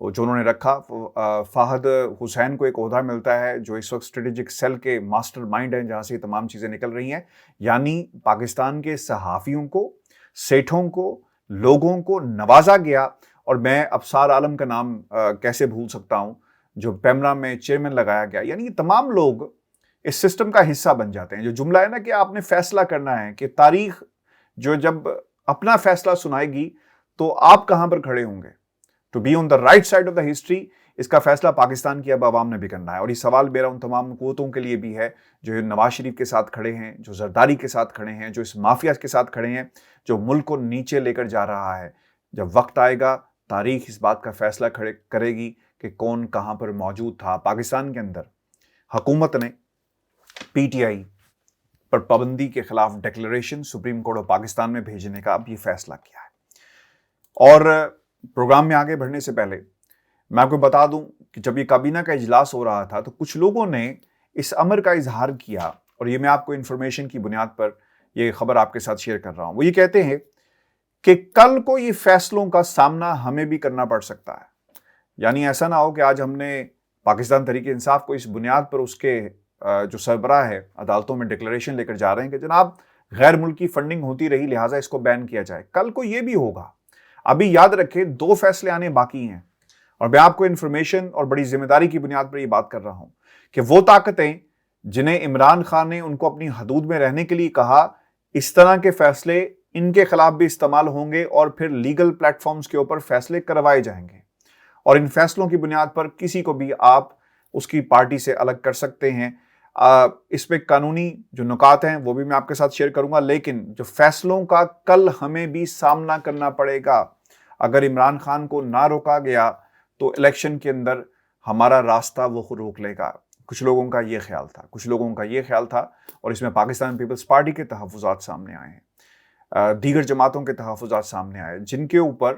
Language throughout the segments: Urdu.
جو انہوں نے رکھا، فہد حسین کو ایک عہدہ ملتا ہے جو اس وقت اسٹریٹجک سیل کے ماسٹر مائنڈ ہیں جہاں سے یہ تمام چیزیں نکل رہی ہیں. یعنی پاکستان کے صحافیوں کو، سیٹھوں کو، لوگوں کو نوازا گیا. اور میں ابصار عالم کا نام کیسے بھول سکتا ہوں جو پیمرا میں چیئرمین لگایا گیا. یعنی یہ تمام لوگ اس سسٹم کا حصہ بن جاتے ہیں. جو جملہ ہے نا کہ آپ نے فیصلہ کرنا ہے، کہ تاریخ جو جب اپنا فیصلہ سنائے گی تو آپ کہاں پر کھڑے ہوں گے. To be on the right side of the history, اس کا فیصلہ پاکستان کی اب عوام نے بھی کرنا ہے. اور یہ سوال میرا ان تمام قوتوں کے لیے بھی ہے جو نواز شریف کے ساتھ کھڑے ہیں، جو زرداری کے ساتھ کھڑے ہیں، جو اس مافیا کے ساتھ کھڑے ہیں، جو ملک کو نیچے لے کر جا رہا ہے. جب وقت آئے گا تاریخ اس بات کا فیصلہ کرے گی کہ کون کہاں پر موجود تھا. پاکستان کے اندر حکومت نے پی ٹی آئی پر پابندی کے خلاف declaration supreme court of Pakistan میں بھیجنے کا اب یہ فیصلہ کیا ہے. اور پروگرام میں آگے بڑھنے سے پہلے میں آپ کو بتا دوں کہ جب یہ کابینہ کا اجلاس ہو رہا تھا تو کچھ لوگوں نے اس امر کا اظہار کیا، اور یہ میں آپ کو انفارمیشن کی بنیاد پر یہ خبر آپ کے ساتھ شیئر کر رہا ہوں. وہ یہ کہتے ہیں کہ کل کو یہ فیصلوں کا سامنا ہمیں بھی کرنا پڑ سکتا ہے. یعنی ایسا نہ ہو کہ آج ہم نے پاکستان تحریک انصاف کو اس بنیاد پر اس کے جو سربراہ ہے عدالتوں میں ڈکلیریشن لے کر جا رہے ہیں کہ جناب غیر ملکی فنڈنگ ہوتی رہی لہٰذا اس کو بین کیا جائے. کل کو یہ بھی ہوگا. ابھی یاد رکھیں 2 فیصلے آنے باقی ہیں، اور میں آپ کو انفارمیشن اور بڑی ذمہ داری کی بنیاد پر یہ بات کر رہا ہوں کہ وہ طاقتیں جنہیں عمران خان نے ان کو اپنی حدود میں رہنے کے لیے کہا، اس طرح کے فیصلے ان کے خلاف بھی استعمال ہوں گے اور پھر لیگل پلیٹ فارمز کے اوپر فیصلے کروائے جائیں گے. اور ان فیصلوں کی بنیاد پر کسی کو بھی آپ اس کی پارٹی سے الگ کر سکتے ہیں. اس پہ قانونی جو نکات ہیں وہ بھی میں آپ کے ساتھ شیئر کروں گا، لیکن جو فیصلوں کا کل ہمیں بھی سامنا کرنا پڑے گا. اگر عمران خان کو نہ روکا گیا تو الیکشن کے اندر ہمارا راستہ وہ روک لے گا. کچھ لوگوں کا یہ خیال تھا، اور اس میں پاکستان پیپلز پارٹی کے تحفظات سامنے آئے ہیں، دیگر جماعتوں کے تحفظات سامنے آئے جن کے اوپر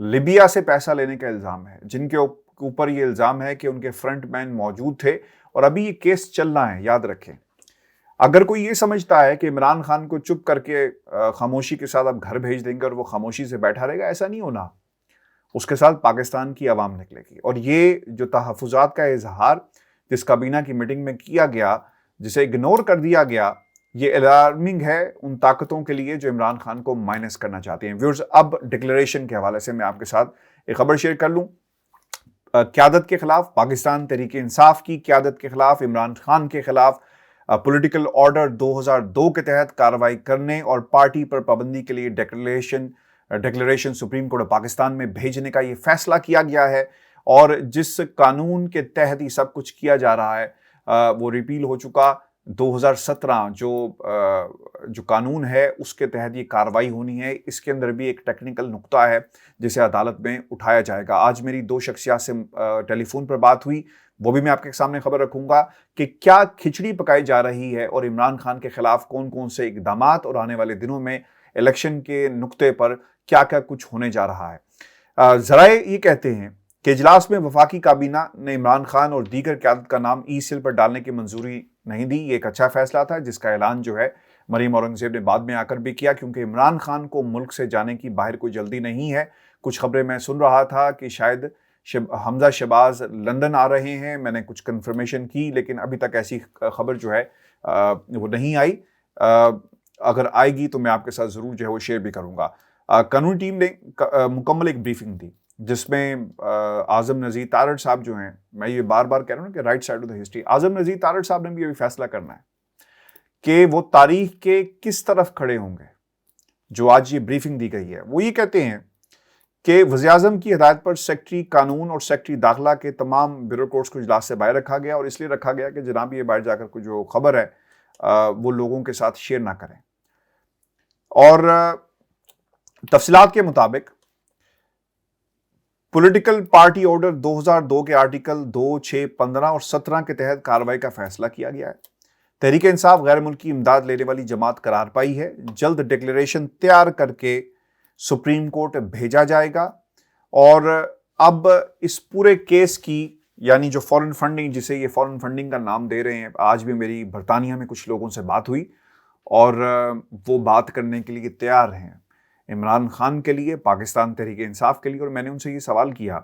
لیبیا سے پیسہ لینے کا الزام ہے، جن کے اوپر یہ الزام ہے کہ ان کے فرنٹ مین موجود تھے، اور ابھی یہ کیس چلنا ہے. یاد رکھیں اگر کوئی یہ سمجھتا ہے کہ عمران خان کو چپ کر کے خاموشی کے ساتھ آپ گھر بھیج دیں گے اور وہ خاموشی سے بیٹھا رہے گا، ایسا نہیں ہونا. اس کے ساتھ پاکستان کی عوام نکلے گی. اور یہ جو تحفظات کا اظہار جس کابینہ کی میٹنگ میں کیا گیا، جسے اگنور کر دیا گیا، یہ الارمنگ ہے ان طاقتوں کے لیے جو عمران خان کو مائنس کرنا چاہتے ہیں. ویورز، اب ڈکلیریشن کے حوالے سے میں آپ کے ساتھ ایک خبر شیئر کر لوں. قیادت کے خلاف، پاکستان تحریک انصاف کی قیادت کے خلاف، عمران خان کے خلاف پولیٹیکل آرڈر 2002 کے تحت کارروائی کرنے اور پارٹی پر پابندی کے لیے declaration supreme court of Pakistan میں بھیجنے کا یہ فیصلہ کیا گیا ہے. اور جس قانون کے تحت یہ سب کچھ کیا جا رہا ہے وہ ریپیل ہو چکا. 2017 جو قانون ہے اس کے تحت یہ کارروائی ہونی ہے. اس کے اندر بھی ایک ٹیکنیکل نقطہ ہے جسے عدالت میں اٹھایا جائے گا. آج میری 2 شخصیات سے ٹیلی فون پر بات ہوئی، وہ بھی میں آپ کے سامنے خبر رکھوں گا کہ کیا کھچڑی پکائی جا رہی ہے اور عمران خان کے خلاف کون کون سے اقدامات، اور آنے والے دنوں میں الیکشن کے نقطے پر کیا کیا کچھ ہونے جا رہا ہے. ذرائع یہ کہتے ہیں کہ اجلاس میں وفاقی کابینہ نے عمران خان اور دیگر قیادت کا نام ای سیل پر ڈالنے کی منظوری نہیں دی. یہ ایک اچھا فیصلہ تھا جس کا اعلان جو ہے مریم اورنگزیب نے بعد میں آ کر بھی کیا، کیونکہ عمران خان کو ملک سے جانے کی باہر کوئی جلدی نہیں ہے. کچھ خبریں میں سن رہا تھا کہ شاید حمزہ شہباز لندن آ رہے ہیں. میں نے کچھ کنفرمیشن کی لیکن ابھی تک ایسی خبر جو ہے وہ نہیں آئی. اگر آئے گی تو میں آپ کے ساتھ ضرور جو ہے وہ شیئر بھی کروں گا. قانونی ٹیم نے مکمل ایک بریفنگ دی جس میں اعظم نذیر تارڑ صاحب جو ہیں، میں یہ بار بار کہہ رہا ہوں کہ right side of the history, Azam Nazeer Tarar صاحب نے بھی یہ فیصلہ کرنا ہے کہ وہ تاریخ کے کس طرف کھڑے ہوں گے. جو آج یہ بریفنگ دی گئی ہے وہ یہ کہتے ہیں کہ وزیراعظم کی ہدایت پر سیکٹری قانون اور سیکٹری داخلہ کے تمام بیوروکریٹس کو اجلاس سے باہر رکھا گیا، اور اس لیے رکھا گیا کہ جناب یہ باہر جا کر جو خبر ہے وہ لوگوں کے ساتھ شیئر نہ کریں. اور تفصیلات کے مطابق پولیٹیکل پارٹی آرڈر 2002 کے آرٹیکل 2، 6، 15 اور 17 کے تحت کارروائی کا فیصلہ کیا گیا ہے. تحریک انصاف غیر ملکی امداد لینے والی جماعت قرار پائی ہے. جلد ڈکلیریشن تیار کر کے سپریم کورٹ بھیجا جائے گا. اور اب اس پورے کیس کی، یعنی جو فورن فنڈنگ، جسے یہ فورن فنڈنگ کا نام دے رہے ہیں، آج بھی میری برطانیہ میں کچھ لوگوں سے بات ہوئی اور وہ بات کرنے کے لیے تیار ہیں عمران خان کے لیے، پاکستان تحریک انصاف کے لیے. اور میں نے ان سے یہ سوال کیا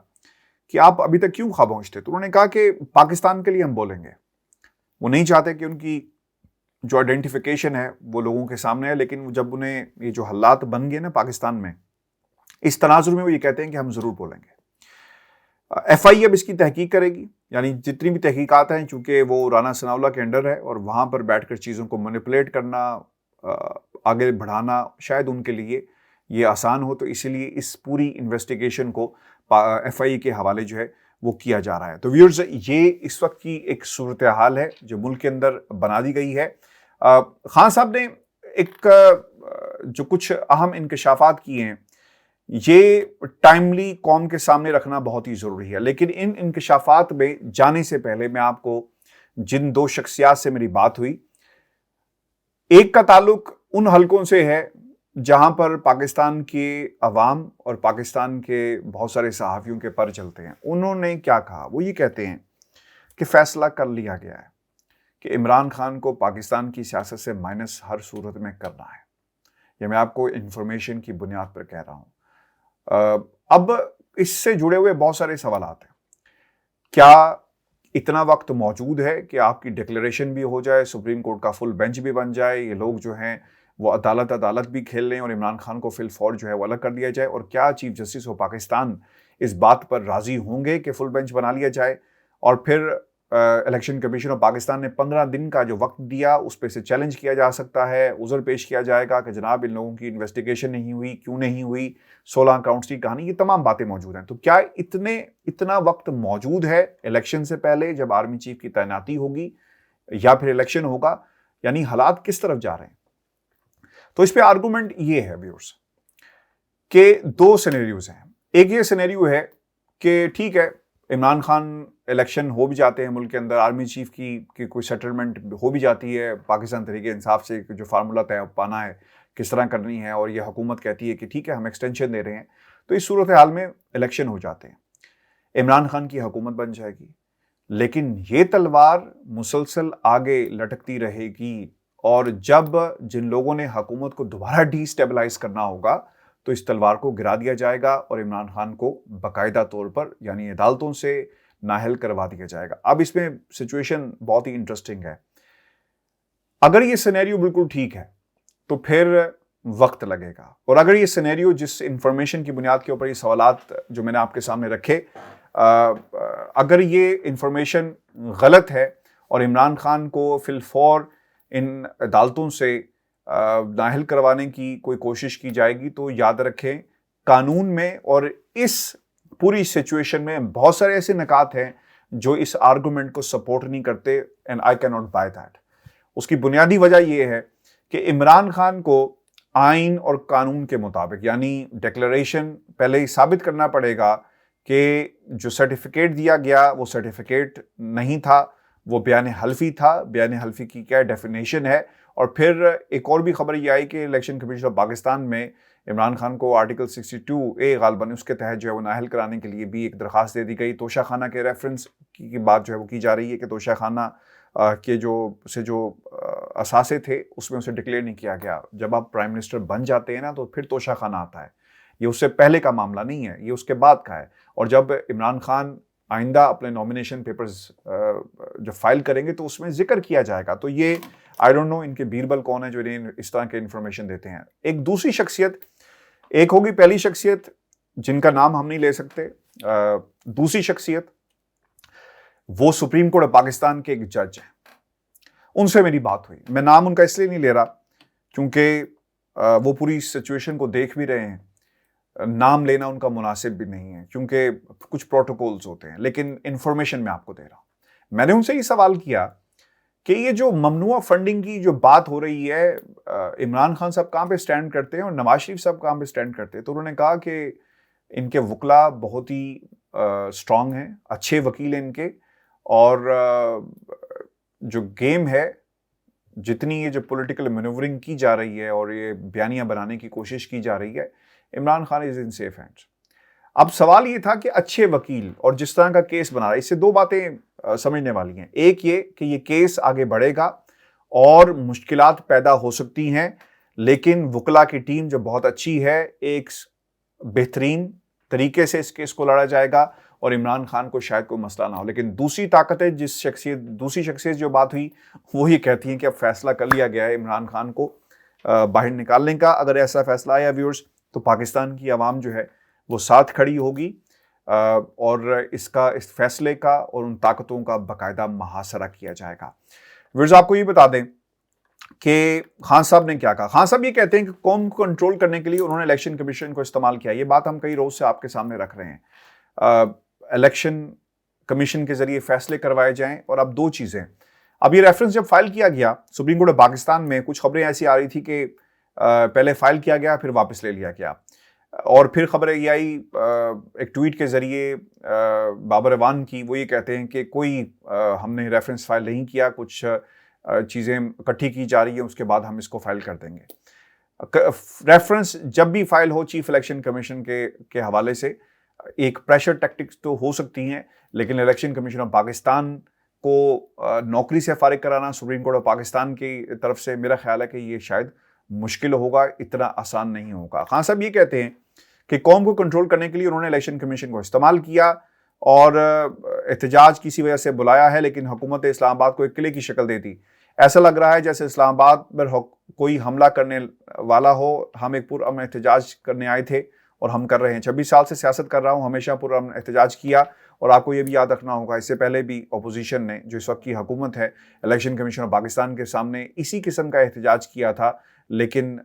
کہ آپ ابھی تک کیوں خاموش تھے؟ تو انہوں نے کہا کہ پاکستان کے لیے ہم بولیں گے. وہ نہیں چاہتے کہ ان کی جو آئیڈینٹیفیکیشن ہے وہ لوگوں کے سامنے ہے، لیکن جب انہیں یہ جو حالات بن گئے نا پاکستان میں، اس تناظر میں وہ یہ کہتے ہیں کہ ہم ضرور بولیں گے. ایف آئی اب اس کی تحقیق کرے گی، یعنی جتنی بھی تحقیقات ہیں، چونکہ وہ رانا ثناء اللہ کے انڈر ہے اور وہاں پر بیٹھ کر چیزوں کو مینیپولیٹ کرنا، آگے بڑھانا شاید ان کے لیے یہ آسان ہو، تو اسی لیے اس پوری انویسٹیگیشن کو ایف آئی کے حوالے جو ہے وہ کیا جا رہا ہے. تو ویورز، یہ اس وقت کی ایک صورتحال ہے جو ملک کے اندر بنا دی گئی ہے. خان صاحب نے ایک جو کچھ اہم انکشافات کیے ہیں، یہ ٹائملی قوم کے سامنے رکھنا بہت ہی ضروری ہے. لیکن ان انکشافات میں جانے سے پہلے میں آپ کو جن دو شخصیات سے میری بات ہوئی، ایک کا تعلق ان حلقوں سے ہے جہاں پر پاکستان کے عوام اور پاکستان کے بہت سارے صحافیوں کے پر چلتے ہیں. انہوں نے کیا کہا؟ وہ یہ کہتے ہیں کہ فیصلہ کر لیا گیا ہے کہ عمران خان کو پاکستان کی سیاست سے مائنس ہر صورت میں کرنا ہے. یہ میں آپ کو انفارمیشن کی بنیاد پر کہہ رہا ہوں. اب اس سے جڑے ہوئے بہت سارے سوالات ہیں. کیا اتنا وقت موجود ہے کہ آپ کی ڈکلیریشن بھی ہو جائے، سپریم کورٹ کا فل بینچ بھی بن جائے، یہ لوگ جو ہیں وہ عدالت بھی کھیل لیں اور عمران خان کو فی الفور جو ہے وہ الگ کر دیا جائے؟ اور کیا چیف جسٹس آف پاکستان اس بات پر راضی ہوں گے کہ فل بینچ بنا لیا جائے؟ اور پھر الیکشن کمیشن آف پاکستان نے 15 دن کا جو وقت دیا، اس پہ سے چیلنج کیا جا سکتا ہے، عذر پیش کیا جائے گا کہ جناب ان لوگوں کی انویسٹیگیشن نہیں ہوئی، کیوں نہیں ہوئی، 16 اکاؤنٹس کی کہانی، یہ تمام باتیں موجود ہیں. تو کیا اتنا وقت موجود ہے الیکشن سے پہلے جب آرمی چیف کی تعیناتی ہوگی یا پھر الیکشن ہوگا؟ یعنی حالات کس طرف جا رہے ہیں؟ تو اس پہ آرگومنٹ یہ ہے ویورز کہ دو سینیریوز ہیں. ایک یہ سینیریو ہے کہ ٹھیک ہے، عمران خان الیکشن ہو بھی جاتے ہیں ملک کے اندر، آرمی چیف کی کوئی سیٹلمنٹ ہو بھی جاتی ہے پاکستان تحریک انصاف سے، جو فارمولا طے پانا ہے کس طرح کرنی ہے، اور یہ حکومت کہتی ہے کہ ٹھیک ہے ہم ایکسٹینشن دے رہے ہیں، تو اس صورتحال میں الیکشن ہو جاتے ہیں، عمران خان کی حکومت بن جائے گی. لیکن یہ تلوار مسلسل آگے لٹکتی رہے گی، اور جب جن لوگوں نے حکومت کو دوبارہ ڈی اسٹیبلائز کرنا ہوگا تو اس تلوار کو گرا دیا جائے گا اور عمران خان کو باقاعدہ طور پر یعنی عدالتوں سے نااہل کروا دیا جائے گا. اب اس میں سچویشن بہت ہی انٹرسٹنگ ہے. اگر یہ سینیریو بالکل ٹھیک ہے تو پھر وقت لگے گا، اور اگر یہ سینیریو جس انفارمیشن کی بنیاد کے اوپر یہ سوالات جو میں نے آپ کے سامنے رکھے، اگر یہ انفارمیشن غلط ہے اور عمران خان کو فی الفور ان عدالتوں سے نااہل کروانے کی کوئی کوشش کی جائے گی، تو یاد رکھیں قانون میں اور اس پوری سچویشن میں بہت سارے ایسے نکات ہیں جو اس آرگومنٹ کو سپورٹ نہیں کرتے، اینڈ آئی کی ناٹ بائی دیٹ. اس کی بنیادی وجہ یہ ہے کہ عمران خان کو آئین اور قانون کے مطابق، یعنی ڈکلیریشن پہلے ہی ثابت کرنا پڑے گا کہ جو سرٹیفکیٹ دیا گیا وہ سرٹیفکیٹ نہیں تھا، وہ بیان حلفی تھا. بیان حلفی کی کیا ڈیفینیشن ہے؟ اور پھر ایک اور بھی خبر یہ آئی کہ الیکشن کمیشن آف پاکستان میں عمران خان کو آرٹیکل 62A غالباً اس کے تحت جو ہے وہ نااہل کرانے کے لیے بھی ایک درخواست دے دی گئی. توشہ خانہ کے ریفرنس کی بات جو ہے وہ کی جا رہی ہے کہ توشہ خانہ کے جو اثاثے تھے اس میں اسے ڈکلیئر نہیں کیا گیا. جب آپ پرائم منسٹر بن جاتے ہیں نا تو پھر توشہ خانہ آتا ہے. یہ اس سے پہلے کا معاملہ نہیں ہے، یہ اس کے بعد کا ہے. اور جب عمران خان آئندہ اپنے نامینیشن پیپرز جو فائل کریں گے تو اس میں ذکر کیا جائے گا. تو یہ آئی ڈونٹ نو ان کے بیربل کون ہیں جو انہیں اس طرح کے انفارمیشن دیتے ہیں. ایک دوسری شخصیت، ایک ہوگی پہلی شخصیت جن کا نام ہم نہیں لے سکتے، دوسری شخصیت وہ سپریم کورٹ آف پاکستان کے ایک جج ہیں. ان سے میری بات ہوئی. میں نام ان کا اس لیے نہیں لے رہا کیونکہ وہ پوری سچویشن کو دیکھ بھی رہے ہیں، نام لینا ان کا مناسب بھی نہیں ہے کیونکہ کچھ پروٹوکولز ہوتے ہیں. لیکن انفارمیشن میں آپ کو دے رہا ہوں. میں نے ان سے یہ سوال کیا کہ یہ جو ممنوع فنڈنگ کی جو بات ہو رہی ہے، عمران خان صاحب کہاں پہ سٹینڈ کرتے ہیں اور نواز شریف صاحب کہاں پہ سٹینڈ کرتے ہیں؟ تو انہوں نے کہا کہ ان کے وکلا بہت ہی سٹرونگ ہیں، اچھے وکیل ہیں ان کے، اور جو گیم ہے، جتنی یہ جو پولیٹیکل مینورنگ کی جا رہی ہے اور یہ بیانیاں بنانے کی کوشش کی جا رہی ہے، عمران خان از ان سیف ہینڈز. اب سوال یہ تھا کہ اچھے وکیل اور جس طرح کا کیس بنا رہا ہے، اس سے دو باتیں سمجھنے والی ہیں. ایک یہ کہ یہ کیس آگے بڑھے گا اور مشکلات پیدا ہو سکتی ہیں، لیکن وکلا کی ٹیم جو بہت اچھی ہے، ایک بہترین طریقے سے اس کیس کو لڑا جائے گا اور عمران خان کو شاید کوئی مسئلہ نہ ہو. لیکن دوسری طاقتیں دوسری شخصیت جو بات ہوئی وہ یہ کہتی ہیں کہ اب فیصلہ کر لیا گیا ہے عمران خان کو باہر نکالنے کا. اگر ایسا فیصلہ آیا ویورز تو پاکستان کی عوام جو ہے وہ ساتھ کھڑی ہوگی اور اس فیصلے کا اور ان طاقتوں کا باقاعدہ محاصرہ کیا جائے گا. ویورز آپ کو یہ بتا دیں کہ خان صاحب نے کیا کہا. خان صاحب یہ کہتے ہیں کہ قوم کو کنٹرول کرنے کے لیے انہوں نے الیکشن کمیشن کو استعمال کیا. یہ بات ہم کئی روز سے آپ کے سامنے رکھ رہے ہیں. الیکشن کمیشن کے ذریعے فیصلے کروائے جائیں. اور اب دو چیزیں, اب یہ ریفرنس جب فائل کیا گیا سپریم کورٹ آف پاکستان میں, کچھ خبریں ایسی آ رہی تھی کہ پہلے فائل کیا گیا پھر واپس لے لیا گیا, اور پھر خبر یہ آئی ایک ٹویٹ کے ذریعے بابر اعوان کی, وہ یہ کہتے ہیں کہ کوئی ہم نے ریفرنس فائل نہیں کیا, کچھ چیزیں اکٹھی کی جا رہی ہیں, اس کے بعد ہم اس کو فائل کر دیں گے. ریفرنس جب بھی فائل ہو چیف الیکشن کمیشن کے حوالے سے ایک پریشر ٹیکٹکس تو ہو سکتی ہیں, لیکن الیکشن کمیشن آف پاکستان کو نوکری سے فارغ کرانا سپریم کورٹ آف پاکستان کی طرف سے میرا خیال ہے کہ یہ شاید مشکل ہوگا, اتنا آسان نہیں ہوگا. خان صاحب یہ کہتے ہیں کہ قوم کو کنٹرول کرنے کے لیے انہوں نے الیکشن کمیشن کو استعمال کیا اور احتجاج کسی وجہ سے بلایا ہے, لیکن حکومت اسلام آباد کو ایک قلعے کی شکل دیتی. ایسا لگ رہا ہے جیسے اسلام آباد پر کوئی حملہ کرنے والا ہو. ہم ایک پرامن احتجاج کرنے آئے تھے اور ہم کر رہے ہیں. 26 سال سے سیاست کر رہا ہوں, ہمیشہ پرامن احتجاج کیا. اور آپ کو یہ بھی یاد رکھنا ہوگا اس سے پہلے بھی اپوزیشن نے, جو اس وقت کی حکومت ہے, الیکشن کمیشن آف پاکستان کے سامنے اسی قسم کا احتجاج کیا تھا. لیکن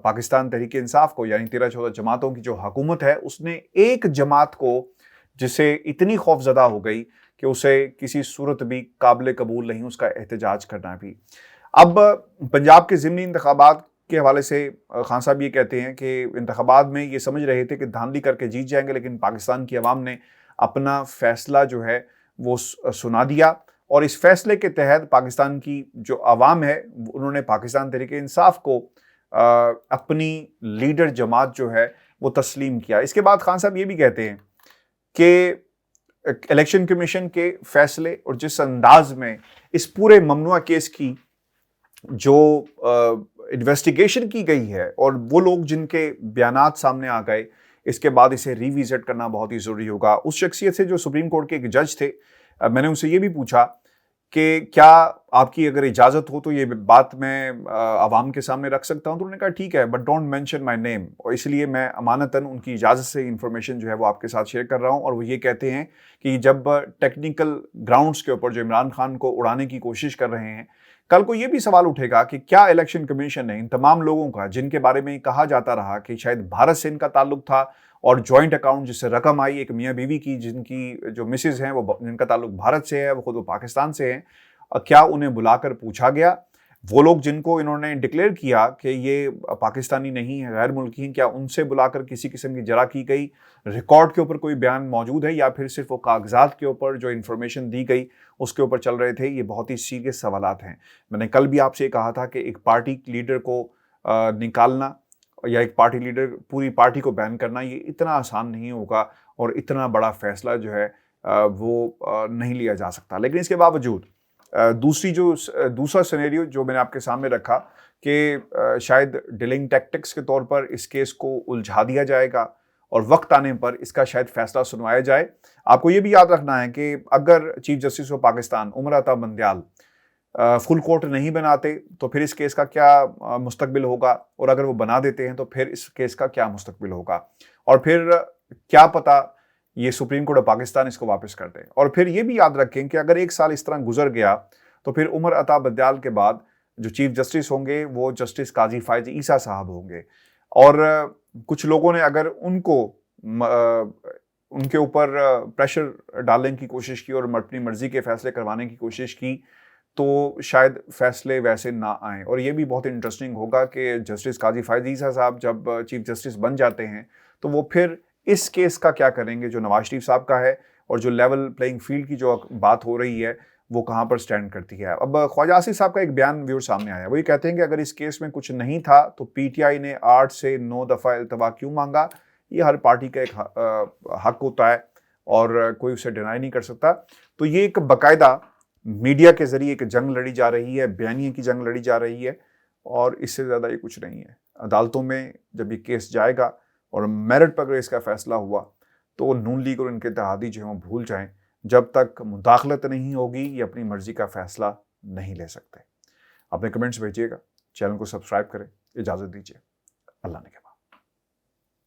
پاکستان تحریک انصاف کو, یعنی 13-14 جماعتوں کی جو حکومت ہے, اس نے ایک جماعت کو جسے اتنی خوف زدہ ہو گئی کہ اسے کسی صورت بھی قابل قبول نہیں اس کا احتجاج کرنا بھی. اب پنجاب کے ضمنی انتخابات کے حوالے سے خان صاحب یہ کہتے ہیں کہ انتخابات میں یہ سمجھ رہے تھے کہ دھاندلی کر کے جیت جائیں گے, لیکن پاکستان کی عوام نے اپنا فیصلہ جو ہے وہ سنا دیا, اور اس فیصلے کے تحت پاکستان کی جو عوام ہے انہوں نے پاکستان تحریک انصاف کو اپنی لیڈر جماعت جو ہے وہ تسلیم کیا. اس کے بعد خان صاحب یہ بھی کہتے ہیں کہ الیکشن کمیشن کے فیصلے اور جس انداز میں اس پورے ممنوعہ کیس کی جو انویسٹیگیشن کی گئی ہے اور وہ لوگ جن کے بیانات سامنے آ گئے, اس کے بعد اسے ری وزٹ کرنا بہت ہی ضروری ہوگا. اس شخصیت سے جو سپریم کورٹ کے ایک جج تھے, میں نے ان سے یہ بھی پوچھا کہ کیا آپ کی اگر اجازت ہو تو یہ بات میں عوام کے سامنے رکھ سکتا ہوں, تو انہوں نے کہا ٹھیک ہے, بٹ ڈونٹ مینشن مائی نیم, اور اس لیے میں امانتاً ان کی اجازت سے انفارمیشن جو ہے وہ آپ کے ساتھ شیئر کر رہا ہوں. اور وہ یہ کہتے ہیں کہ جب ٹیکنیکل گراؤنڈز کے اوپر جو عمران خان کو اڑانے کی کوشش کر رہے ہیں, کل کو یہ بھی سوال اٹھے گا کہ کیا الیکشن کمیشن نے ان تمام لوگوں کا جن کے بارے میں کہا جاتا رہا کہ شاید بھارت سے ان کا تعلق تھا, اور جوائنٹ اکاؤنٹ جس سے رقم آئی ایک میاں بیوی کی جن کی جو مسز ہیں وہ جن کا تعلق بھارت سے ہے, وہ خود وہ پاکستان سے ہیں, کیا انہیں بلا کر پوچھا گیا؟ وہ لوگ جن کو انہوں نے ڈکلیئر کیا کہ یہ پاکستانی نہیں ہیں, غیر ملکی ہیں, کیا ان سے بلا کر کسی قسم کی جرح کی گئی؟ ریکارڈ کے اوپر کوئی بیان موجود ہے یا پھر صرف وہ کاغذات کے اوپر جو انفارمیشن دی گئی اس کے اوپر چل رہے تھے؟ یہ بہت ہی سیریس سوالات ہیں. میں نے کل بھی آپ سے یہ کہا تھا کہ ایک پارٹی لیڈر کو نکالنا یا ایک پارٹی لیڈر پوری پارٹی کو بین کرنا یہ اتنا آسان نہیں ہوگا, اور اتنا بڑا فیصلہ جو ہے وہ نہیں لیا جا سکتا. لیکن اس کے باوجود دوسرا سینیریو جو میں نے آپ کے سامنے رکھا کہ شاید ڈیلنگ ٹیکٹکس کے طور پر اس کیس کو الجھا دیا جائے گا اور وقت آنے پر اس کا شاید فیصلہ سنوایا جائے. آپ کو یہ بھی یاد رکھنا ہے کہ اگر chief justice of Pakistan Umar Ata Bandial full court نہیں بناتے تو پھر اس کیس کا کیا مستقبل ہوگا, اور اگر وہ بنا دیتے ہیں تو پھر اس کیس کا کیا مستقبل ہوگا, اور پھر کیا پتہ یہ سپریم کورٹ آف پاکستان اس کو واپس کر دے. اور پھر یہ بھی یاد رکھیں کہ اگر ایک سال اس طرح گزر گیا تو پھر عمر عطا بندیال کے بعد جو چیف جسٹس ہوں گے وہ جسٹس قاضی فائز عیسیٰ صاحب ہوں گے, اور کچھ لوگوں نے اگر ان کے اوپر پریشر ڈالنے کی کوشش کی اور اپنی مرضی کے فیصلے کروانے کی کوشش کی تو شاید فیصلے ویسے نہ آئیں. اور یہ بھی بہت انٹرسٹنگ ہوگا کہ جسٹس قاضی فائز عیسیٰ صاحب جب چیف جسٹس بن جاتے ہیں تو وہ پھر اس کیس کا کیا کریں گے جو نواز شریف صاحب کا ہے, اور جو لیول پلینگ فیلڈ کی جو بات ہو رہی ہے وہ کہاں پر سٹینڈ کرتی ہے. اب خواجہ آصف صاحب کا ایک بیان ویور سامنے آیا, وہ یہ کہتے ہیں کہ اگر اس کیس میں کچھ نہیں تھا تو پی ٹی آئی نے 8 سے 9 دفعہ التوا کیوں مانگا؟ یہ ہر پارٹی کا ایک حق ہوتا ہے اور کوئی اسے ڈینائی نہیں کر سکتا. تو یہ ایک باقاعدہ میڈیا کے ذریعے ایک جنگ لڑی جا رہی ہے, بیانیے کی جنگ لڑی جا رہی ہے, اور اس سے زیادہ یہ کچھ نہیں ہے. عدالتوں میں جب یہ کیس جائے گا اور میرٹ پر اگر اس کا فیصلہ ہوا تو نون لیگ اور ان کے اتحادی جو ہیں وہ بھول جائیں، جب تک مداخلت نہیں ہوگی یہ اپنی مرضی کا فیصلہ نہیں لے سکتے۔ اپنے کمنٹس بھیجیے گا، چینل کو سبسکرائب کریں، اجازت دیجیے، اللہ نے